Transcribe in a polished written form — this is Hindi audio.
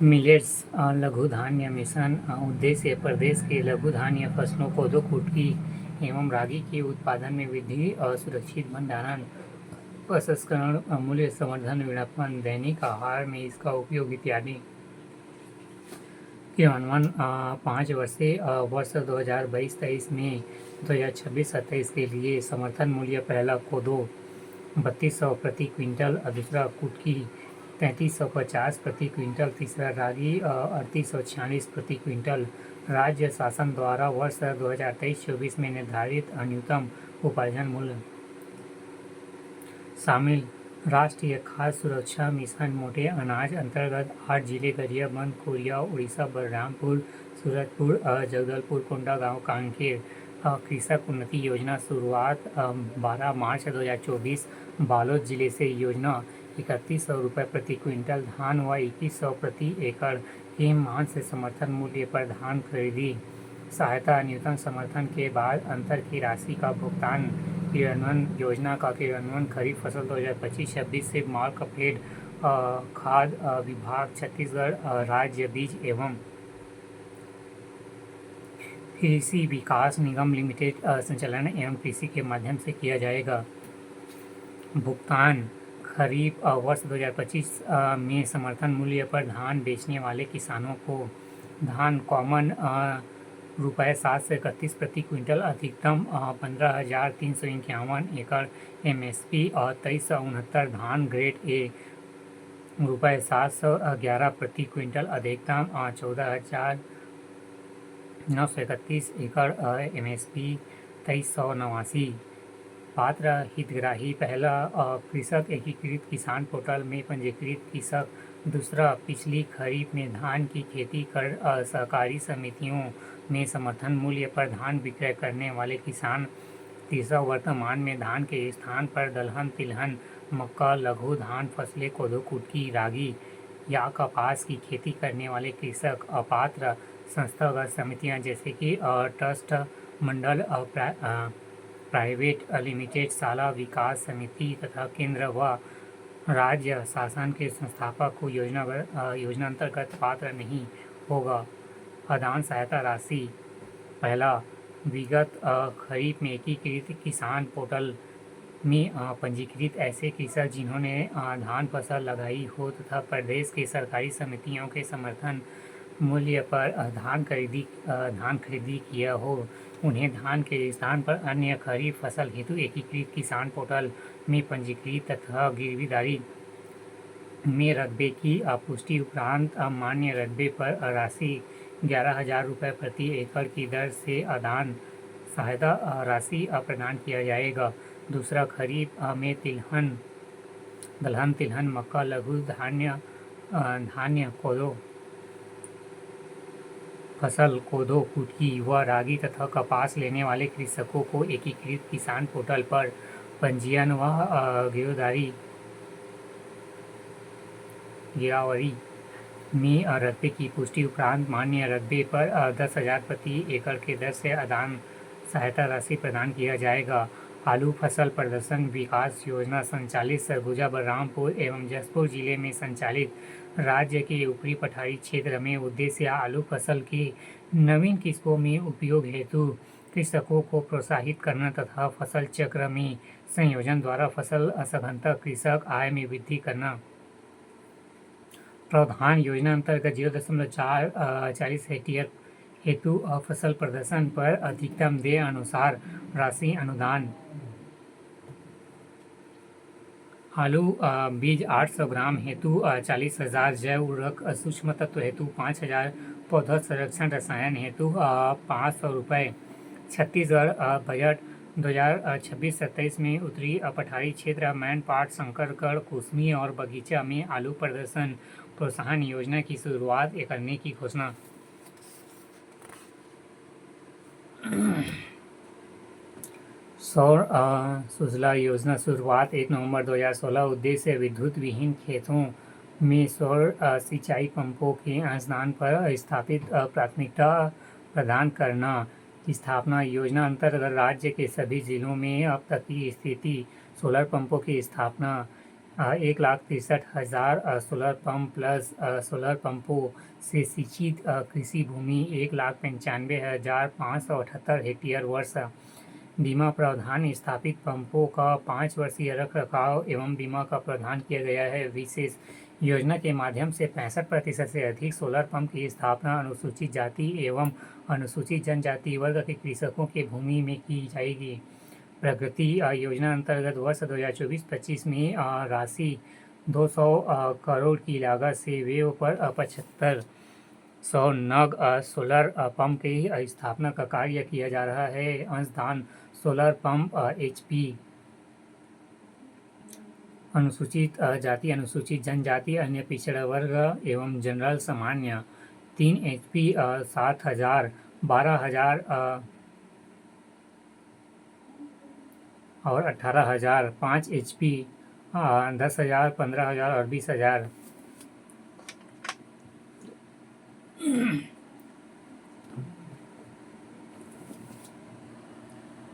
मिलेट्स लघु धान्य मिशन उद्देश्य प्रदेश के लघु धान्य फसलों कोदो कुटकी एवं रागी के उत्पादन में वृद्धि और सुरक्षित भंडारण प्रसंस्करण मूल्य संवर्धन विपणन दैनिक आहार में इसका उपयोग इत्यादि क्रियान्वयन 5 वर्षीय वर्ष 2022-23 में 2026-27 के लिए समर्थन मूल्य पहला कोदो 3200 प्रति क्विंटल, दूसरा कुटकी 3350 प्रति क्विंटल, तीसरा रागी 3846 प्रति क्विंटल। राज्य शासन द्वारा वर्ष 2023-24 में निर्धारित न्यूनतम उपार्जन मूल्य शामिल। राष्ट्रीय खाद्य सुरक्षा मिशन मोटे अनाज अंतर्गत 8 जिले गरियाबंद, कोरिया, उड़ीसा, बलरामपुर, सूरजपुर, जगदलपुर, कोंडागांव, कांकेर। कृषक उन्नति योजना शुरुआत 12 मार्च 2024। बालोद जिले से योजना 3100 रुपये प्रति क्विंटल धान व 2100 प्रति एकड़ के मान से समर्थन मूल्य पर धान खरीदी सहायता। न्यूनतम समर्थन के बाद अंतर की राशि का भुगतान। क्रियान्वयन योजना का क्रियान्वयन खरीफ फसल 2025-26 से मार्कफेड खाद्य विभाग छत्तीसगढ़ राज्य बीज एवं कृषि विकास निगम लिमिटेड संचालन एवं कृषि के माध्यम से किया जाएगा। भुगतान खरीफ वर्ष 2025 में समर्थन मूल्य पर धान बेचने वाले किसानों को धान कॉमन ₹731 प्रति क्विंटल, अधिकतम 15,351 एकड़ MSP और 2369 धान ग्रेड ए ₹711 प्रति क्विंटल, अधिकतम 14,931 एकड़ MSP 2389। पात्र हितग्राही पहला कृषक एकीकृत किसान पोर्टल में पंजीकृत कृषक, दूसरा पिछली खरीफ में धान की खेती कर सहकारी समितियों में समर्थन मूल्य पर धान विक्रय करने वाले किसान, तीसरा वर्तमान में धान के स्थान पर दलहन, तिलहन, मक्का, लघु धान फसलें कोदो कुटकी, रागी या कपास की खेती करने वाले कृषक। अपात्र संस्थागत समितियां जैसे कि ट्रस्ट, मंडल, प्राइवेट लिमिटेड, शाला विकास समिति तथा केंद्र व राज्य शासन के संस्थापक को योजना अंतर्गत पात्र नहीं होगा। अनुदान सहायता राशि पहला, विगत खरीफ में एकीकृत किसान पोर्टल में पंजीकृत ऐसे कृषक जिन्होंने धान फसल लगाई हो तथा प्रदेश के सरकारी समितियों के समर्थन मूल्य पर धान खरीदी किया हो, उन्हें धान के स्थान पर अन्य खरीफ फसल हेतु एकीकृत किसान पोर्टल में पंजीकृत तथा गिरवीदारी में रकबे की पुष्टि उपरांत मान्य रकबे पर राशि 11,000 रुपये प्रति एकड़ की दर से अनुदान सहायता राशि प्रदान किया जाएगा। दूसरा, खरीफ में दलहन, तिलहन, मक्का, लघु धान्य कोदो फसल, कोदो कुटकी व रागी तथा कपास लेने वाले कृषकों को एकीकृत किसान पोर्टल पर पंजीयन व गिरावरी में रकबे की पुष्टि उपरांत मान्य रकबे पर 10,000 प्रति एकड़ के दर से अनुदान सहायता राशि प्रदान किया जाएगा। आलू फसल प्रदर्शन विकास योजना संचालित सरगुजा, बलरामपुर एवं जसपुर जिले में संचालित राज्य के ऊपरी पठारी क्षेत्र में उद्देश्य आलू फसल की नवीन किस्मों में उपयोग हेतु कृषकों को प्रोत्साहित करना तथा फसल चक्र में संयोजन द्वारा फसल सघनता कृषक आय में वृद्धि करना। प्रावधान योजना अंतर्गत 0.40 हेक्टेयर हेतु फसल प्रदर्शन पर अधिकतम देय अनुसार राशि अनुदान। आलू बीज 800 ग्राम हेतु 40,000, जैव उर्वरक सूक्ष्म तत्व हेतु 5,000, पौधा संरक्षण रसायन हेतु 500 रुपये। छत्तीसगढ़ बजट 2026-27 में उत्तरी पठारी क्षेत्र मैनपाट, शंकरगढ़, कुसमी और बगीचा में आलू प्रदर्शन प्रोत्साहन योजना की शुरुआत करने की घोषणा। सौर सुजला योजना शुरुआत 1 नवंबर 2016। उद्देश्य विद्युत विहीन खेतों में सौर सिंचाई पंपों के स्थान पर स्थापित प्राथमिकता प्रदान करना। स्थापना योजना अंतर्गत राज्य के सभी जिलों में अब तक की स्थिति सोलर पंपों की स्थापना 1,63,000 सोलर पंप प्लस सोलर पंपों से सिंचित कृषि भूमि 1,95,578 हेक्टेयर वर्ष। बीमा प्रावधान स्थापित पंपों का 5 वर्षीय रखरखाव एवं बीमा का प्रावधान किया गया है। विशेष योजना के माध्यम से 65% से अधिक सोलर पंप की स्थापना अनुसूचित जाति एवं अनुसूचित जनजाति वर्ग के कृषकों के भूमि में की जाएगी। प्रगति योजना अंतर्गत वर्ष 2024-25 में राशि 200 करोड़ की लागत से वेव पर 7500 नग सोलर पंप की स्थापना का कार्य किया जा रहा है। अंशदान सोलर पंप HP अनुसूचित जाति, अनुसूचित जनजाति, अन्य पिछड़ा वर्ग एवं जनरल सामान्य 3 HP 7,000, 12,000 और 18,000, 5 HP 10,000, 15,000 और 20,000।